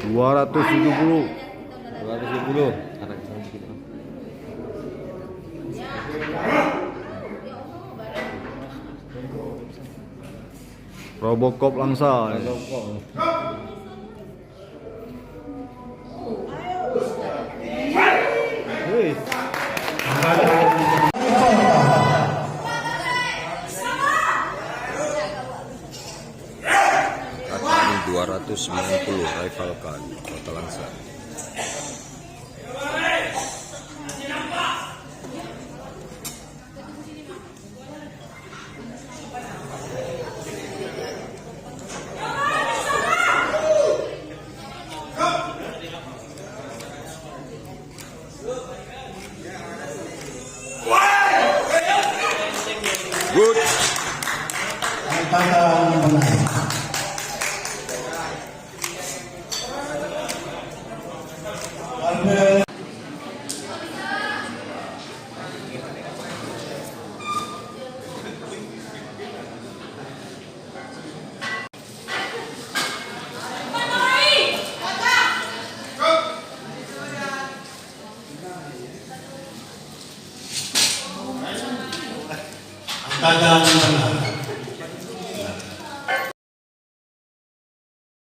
270. 270. Karena kesana sedikit. Robocop langsa. Wih. Kali 290 rival kan kota langsa. Good. Angkatan